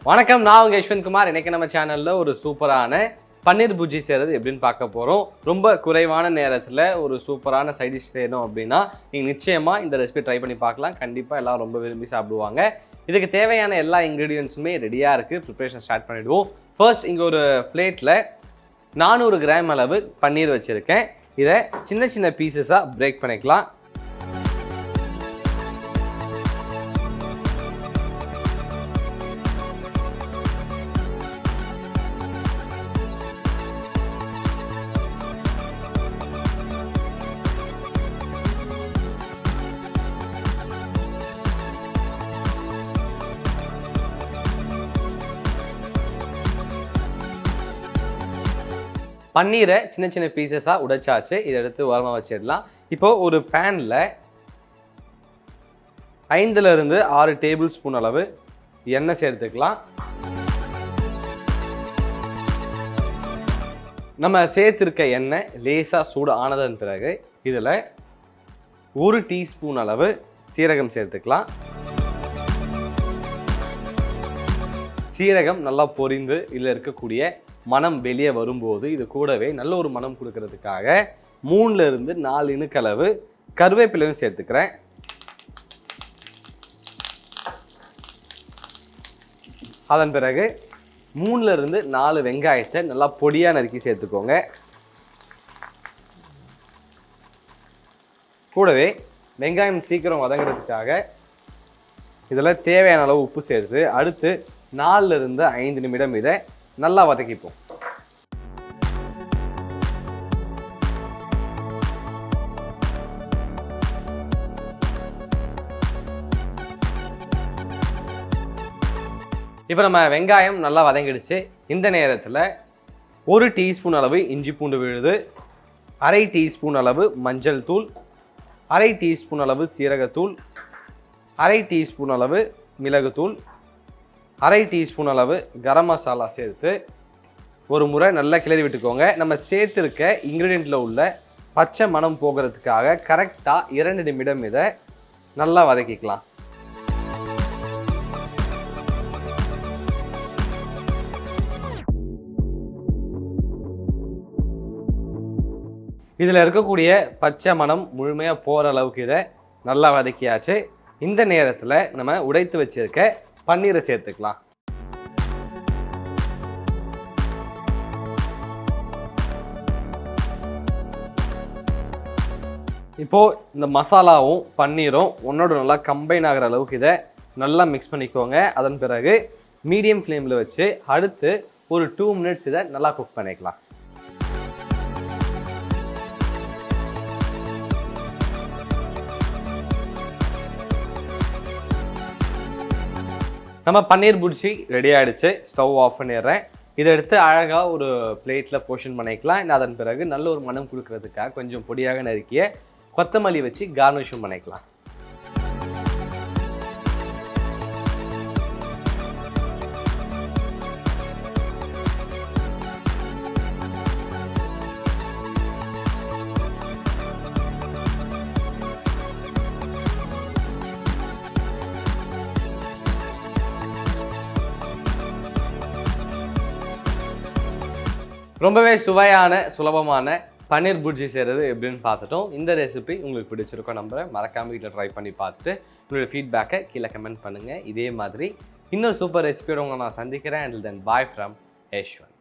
வணக்கம், நான் உங்கள் யஷ்வந்த் குமார். இன்றைக்கி நம்ம சேனலில் ஒரு சூப்பரான பன்னீர் பூஜி செய்கிறது எப்படின்னு பார்க்க போகிறோம். ரொம்ப குறைவான நேரத்தில் ஒரு சூப்பரான சைட் டிஷ் செய்யணும் அப்படின்னா நீங்கள் நிச்சயமாக இந்த ரெசிபி ட்ரை பண்ணி பார்க்கலாம். கண்டிப்பாக எல்லாம் ரொம்ப விரும்பி சாப்பிடுவாங்க. இதுக்கு தேவையான எல்லா இன்க்ரீடியன்ஸுமே ரெடியாக இருக்குது. ப்ரிப்ரேஷன் ஸ்டார்ட் பண்ணிவிடுவோம். ஃபர்ஸ்ட் இங்கே ஒரு பிளேட்டில் 400 கிராம் அளவு பன்னீர் வச்சுருக்கேன். இதை சின்ன சின்ன பீசஸாக பிரேக் பண்ணிக்கலாம். பன்னீரை சின்ன சின்ன பீசஸாக உடைச்சாச்சு. இதை எடுத்து ஓரமாக வச்சிடலாம். இப்போது ஒரு பேனில் 5 to 6 டேபிள் ஸ்பூன் அளவு எண்ணெய் சேர்த்துக்கலாம். நம்ம சேர்த்துருக்க எண்ணெய் லேசாக சூடு ஆனதன் பிறகு இதில் 1 டீஸ்பூன் அளவு சீரகம் சேர்த்துக்கலாம். சீரகம் நல்லா பொரிந்து இதில் இருக்கக்கூடிய மனம் வெளியே வரும்போது இது கூடவே நல்ல ஒரு மனம் கொடுக்கறதுக்காக 3 to 4 இனுக்களவு கருவேப்பிலையும் சேர்த்துக்கிறேன். அதன் பிறகு 3 to 4 வெங்காயத்தை நல்லா பொடியாக நறுக்கி சேர்த்துக்கோங்க. கூடவே வெங்காயம் சீக்கிரம் வதங்கிறதுக்காக இதில் தேவையான அளவு உப்பு சேர்த்து அடுத்து 4 to 5 நிமிடம் இதை நல்லா வதக்கிப்போம். இப்போ நம்ம வெங்காயம் நல்லா வதங்கிடுச்சு. இந்த நேரத்தில் 1 டீஸ்பூன் அளவு இஞ்சி பூண்டு விழுது, 1/2 டீஸ்பூன் அளவு மஞ்சள் தூள், 1/2 டீஸ்பூன் அளவு சீரகத்தூள், 1/2 டீஸ்பூன் அளவு மிளகுத்தூள், 1/2 டீஸ்பூன் அளவு கரம் மசாலா சேர்த்து ஒரு முறை நல்லா கிளறி விட்டுக்கோங்க. நம்ம சேர்த்துருக்க இன்க்ரீடியண்ட்டில் உள்ள பச்சை மணம் போகிறதுக்காக கரெக்டாக 2 நிமிடம் இதை நல்லா வதக்கிக்கலாம். இதில் இருக்கக்கூடிய பச்சை மணம் முழுமையாக போகிற அளவுக்கு இதை நல்லா வதக்கியாச்சு. இந்த நேரத்தில் நம்ம உடைத்து வச்சுருக்க பன்னீரை சேர்த்துக்கலாம். இப்போது இந்த மசாலாவும் பன்னீரும் ஒன்னோட நல்லா கம்பைன் ஆகிற அளவுக்கு இதை நல்லா மிக்ஸ் பண்ணிக்கோங்க. அதன் பிறகு மீடியம் ஃப்ளேமில் வச்சு அடுத்து ஒரு 2 minutes இதை நல்லா குக் பண்ணிக்கலாம். நம்ம பன்னீர் பூர்ஜி ரெடி ஆகிடுச்சு. ஸ்டவ் ஆஃப் பண்ணிடுறேன். இதை எடுத்து அழகாக ஒரு பிளேட்டில் போர்ஷன் பண்ணிக்கலாம். அதன் பிறகு நல்ல ஒரு மனம் கொடுக்கறதுக்காக கொஞ்சம் பொடியாக நறுக்கிய கொத்தமல்லி வச்சு கார்னிஷும் பண்ணிக்கலாம். ரொம்பவே சுவையான சுலபமான பன்னீர் பூர்ஜி செய்கிறது எப்படின்னு பார்த்துட்டோம். இந்த ரெசிபி உங்களுக்கு பிடிச்சிருக்கோம் நம்புறேன். மறக்காமல் வீட்டில் ட்ரை பண்ணி பார்த்துட்டு உங்களோட ஃபீட்பேக்கை கீழே கமெண்ட் பண்ணுங்கள். இதே மாதிரி இன்னொரு சூப்பர் ரெசிபியோட உங்களை நான் சந்திக்கிறேன். And then bye from Yashwant.